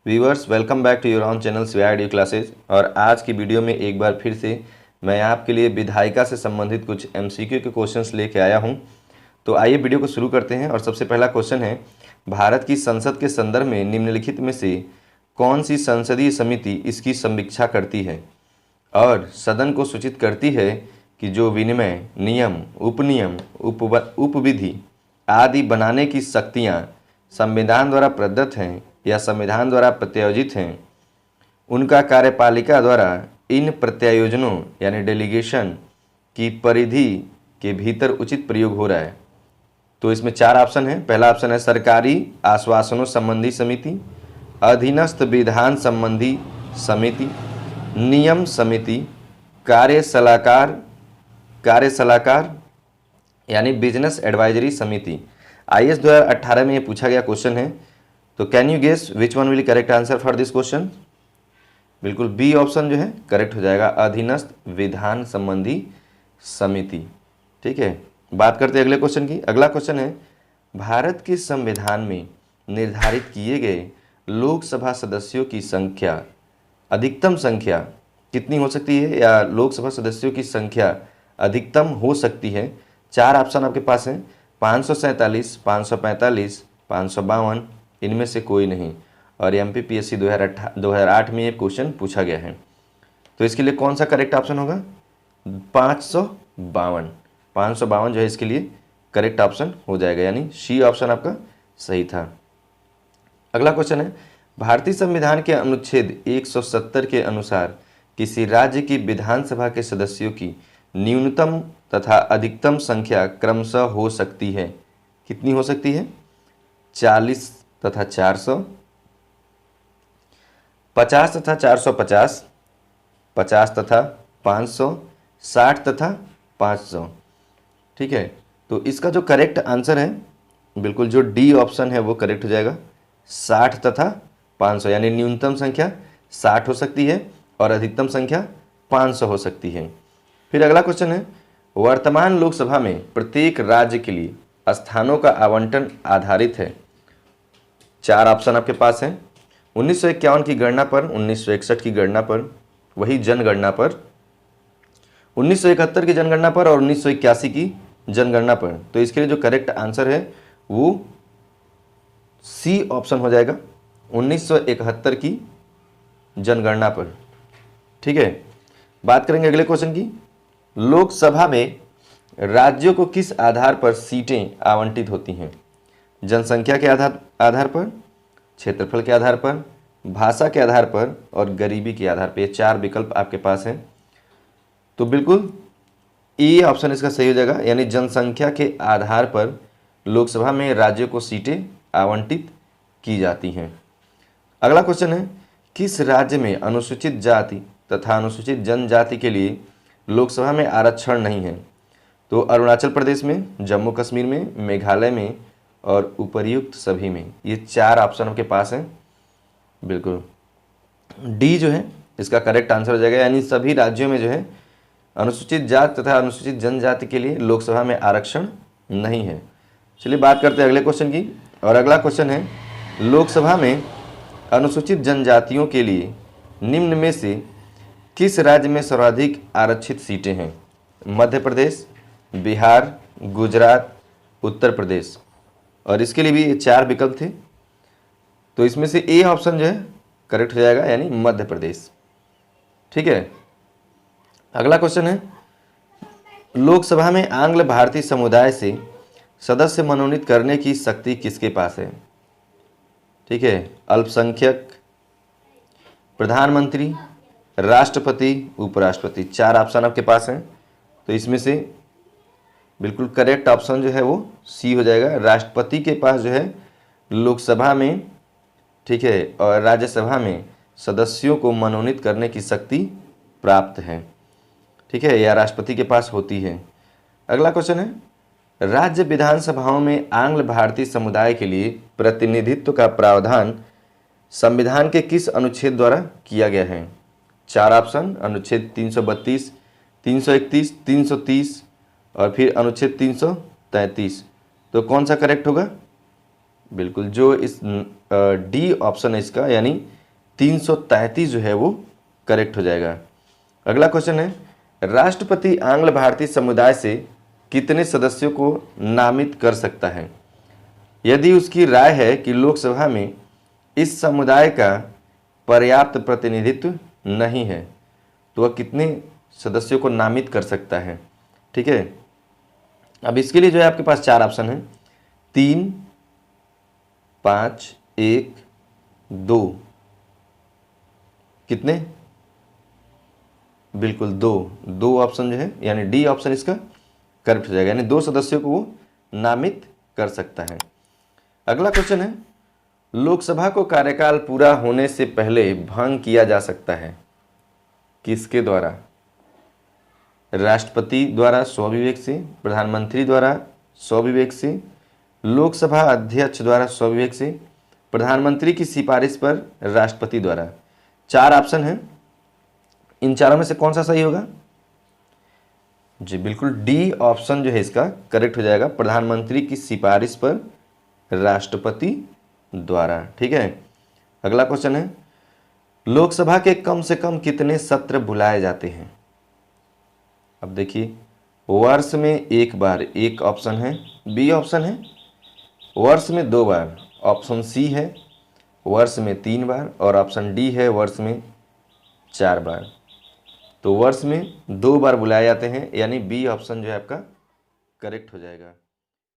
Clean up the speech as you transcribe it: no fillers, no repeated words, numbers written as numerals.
Viewers, welcome back to your on channel CID classes. और आज की वीडियो में एक बार फिर से मैं आपके लिए विधायिका से संबंधित कुछ एमसीक्यू के क्वेश्चंस लेके आया हूं। तो आइए वीडियो को शुरू करते हैं। और सबसे पहला क्वेश्चन है, भारत की संसद के संदर्भ में निम्नलिखित में से कौन सी संसदीय समिति इसकी समीक्षा करती है और सदन को सूचित करती है कि जो विनिमय, नियम, उपनियम, उपविधि आदि बनाने की शक्तियाँ संविधान द्वारा प्रदत्त हैं या संविधान द्वारा प्रत्यायोजित हैं, उनका कार्यपालिका द्वारा इन प्रत्यायोजनों यानी डेलीगेशन की परिधि के भीतर उचित प्रयोग हो रहा है। तो इसमें चार ऑप्शन है। पहला ऑप्शन है सरकारी आश्वासनों संबंधी समिति, अधीनस्थ विधान संबंधी समिति, नियम समिति, कार्य सलाहकार यानी बिजनेस एडवाइजरी समिति। आईएएस 2018 में ये पूछा गया क्वेश्चन है। तो can you guess which one will correct answer for this question? बिल्कुल बी ऑप्शन जो है करेक्ट हो जाएगा, अधीनस्थ विधान संबंधी समिति। ठीक है, बात करते हैं अगले क्वेश्चन की। अगला क्वेश्चन है, भारत के संविधान में निर्धारित किए गए लोकसभा सदस्यों की संख्या, अधिकतम संख्या कितनी हो सकती है या लोकसभा सदस्यों की संख्या अधिकतम हो सकती है? चार ऑप्शन आपके पास हैं, 547, 545, 552, इनमें से कोई नहीं। और एमपीपीएससी 2008 में ये क्वेश्चन पूछा गया है। तो इसके लिए कौन सा करेक्ट ऑप्शन होगा? 552। 552 जो है इसके लिए करेक्ट ऑप्शन हो जाएगा, यानी सी ऑप्शन आपका सही था। अगला क्वेश्चन है, भारतीय संविधान के अनुच्छेद 170 के अनुसार किसी राज्य की विधानसभा के सदस्यों की न्यूनतम तथा अधिकतम संख्या क्रमशः हो सकती है। कितनी हो सकती है? 40 तथा 400, 50 तथा 450, 50 तथा 500, 60 तथा 500। ठीक है, तो इसका जो करेक्ट आंसर है बिल्कुल जो डी ऑप्शन है वो करेक्ट हो जाएगा, 60 तथा 500, यानी न्यूनतम संख्या 60 हो सकती है और अधिकतम संख्या 500 हो सकती है। फिर अगला क्वेश्चन है, वर्तमान लोकसभा में प्रत्येक राज्य के लिए स्थानों का आवंटन आधारित है। चार ऑप्शन आपके पास हैं, 1951 की गणना पर, 1961 की गणना पर, वही जनगणना पर, 1971 की जनगणना पर और 1981 की जनगणना पर। तो इसके लिए जो करेक्ट आंसर है वो सी ऑप्शन हो जाएगा, 1971 की जनगणना पर। ठीक है, बात करेंगे अगले क्वेश्चन की। लोकसभा में राज्यों को किस आधार पर सीटें आवंटित होती हैं? जनसंख्या के आधार पर, क्षेत्रफल के आधार पर, भाषा के आधार पर और गरीबी के आधार पर। ये चार विकल्प आपके पास हैं। तो बिल्कुल ए ऑप्शन इसका सही हो जाएगा, यानी जनसंख्या के आधार पर लोकसभा में राज्यों को सीटें आवंटित की जाती हैं। अगला क्वेश्चन है, किस राज्य में अनुसूचित जाति तथा अनुसूचित जनजाति के लिए लोकसभा में आरक्षण नहीं है? तो अरुणाचल प्रदेश में, जम्मू कश्मीर में, मेघालय में और उपर्युक्त सभी में। ये चार ऑप्शन आपके पास हैं। बिल्कुल डी जो है इसका करेक्ट आंसर हो जाएगा, यानी सभी राज्यों में जो है अनुसूचित जाति तथा अनुसूचित जनजाति के लिए लोकसभा में आरक्षण नहीं है। चलिए बात करते हैं अगले क्वेश्चन की। और अगला क्वेश्चन है, लोकसभा में अनुसूचित जनजातियों के लिए निम्न में से किस राज्य में सर्वाधिक आरक्षित सीटें हैं? मध्य प्रदेश, बिहार, गुजरात, उत्तर प्रदेश। और इसके लिए भी ये चार विकल्प थे। तो इसमें से ए ऑप्शन जो है करेक्ट हो जाएगा, यानी मध्य प्रदेश। ठीक है, अगला क्वेश्चन है, लोकसभा में आंग्ल भारतीय समुदाय से सदस्य मनोनीत करने की शक्ति किसके पास है? ठीक है, अल्पसंख्यक, प्रधानमंत्री, राष्ट्रपति, उपराष्ट्रपति। चार ऑप्शन आपके पास हैं। तो इसमें से बिल्कुल करेक्ट ऑप्शन जो है वो सी हो जाएगा, राष्ट्रपति के पास जो है लोकसभा में, ठीक है, और राज्यसभा में सदस्यों को मनोनीत करने की शक्ति प्राप्त है। ठीक है, या राष्ट्रपति के पास होती है। अगला क्वेश्चन है, राज्य विधानसभाओं में आंग्ल भारतीय समुदाय के लिए प्रतिनिधित्व का प्रावधान संविधान के किस अनुच्छेद द्वारा किया गया है? चार ऑप्शन, अनुच्छेद 332, 331, 330 और फिर अनुच्छेद 333। तो कौन सा करेक्ट होगा? बिल्कुल, जो इस डी ऑप्शन है इसका, यानी 333 जो है वो करेक्ट हो जाएगा। अगला क्वेश्चन है, राष्ट्रपति आंग्ल भारतीय समुदाय से कितने सदस्यों को नामित कर सकता है? यदि उसकी राय है कि लोकसभा में इस समुदाय का पर्याप्त प्रतिनिधित्व नहीं है तो वह कितने सदस्यों को नामित कर सकता है? ठीक है, अब इसके लिए जो है आपके पास 4 ऑप्शन है, 3, 5, 1, 2। कितने? बिल्कुल 2 ऑप्शन जो है, यानी डी ऑप्शन इसका करेक्ट हो जाएगा, यानी 2 सदस्यों को वो नामित कर सकता है। अगला क्वेश्चन है, लोकसभा को कार्यकाल पूरा होने से पहले भंग किया जा सकता है, किसके द्वारा? राष्ट्रपति द्वारा स्वविवेक से, प्रधानमंत्री द्वारा स्वविवेक से, लोकसभा अध्यक्ष द्वारा स्वविवेक से, प्रधानमंत्री की सिफारिश पर राष्ट्रपति द्वारा। 4 ऑप्शन है, इन चारों में से कौन सा सही होगा? जी बिल्कुल, डी ऑप्शन जो है इसका करेक्ट हो जाएगा, प्रधानमंत्री की सिफारिश पर राष्ट्रपति द्वारा। ठीक है, अगला क्वेश्चन है, लोकसभा के कम से कम कितने सत्र बुलाए जाते हैं? अब देखिए, वर्ष में 1 बार एक ऑप्शन है, बी ऑप्शन है, वर्ष में 2 बार ऑप्शन सी है, वर्ष में 3 बार, और ऑप्शन डी है वर्ष में 4 बार। तो वर्ष में 2 बार बुलाए जाते हैं, यानी बी ऑप्शन जो है आपका करेक्ट हो जाएगा।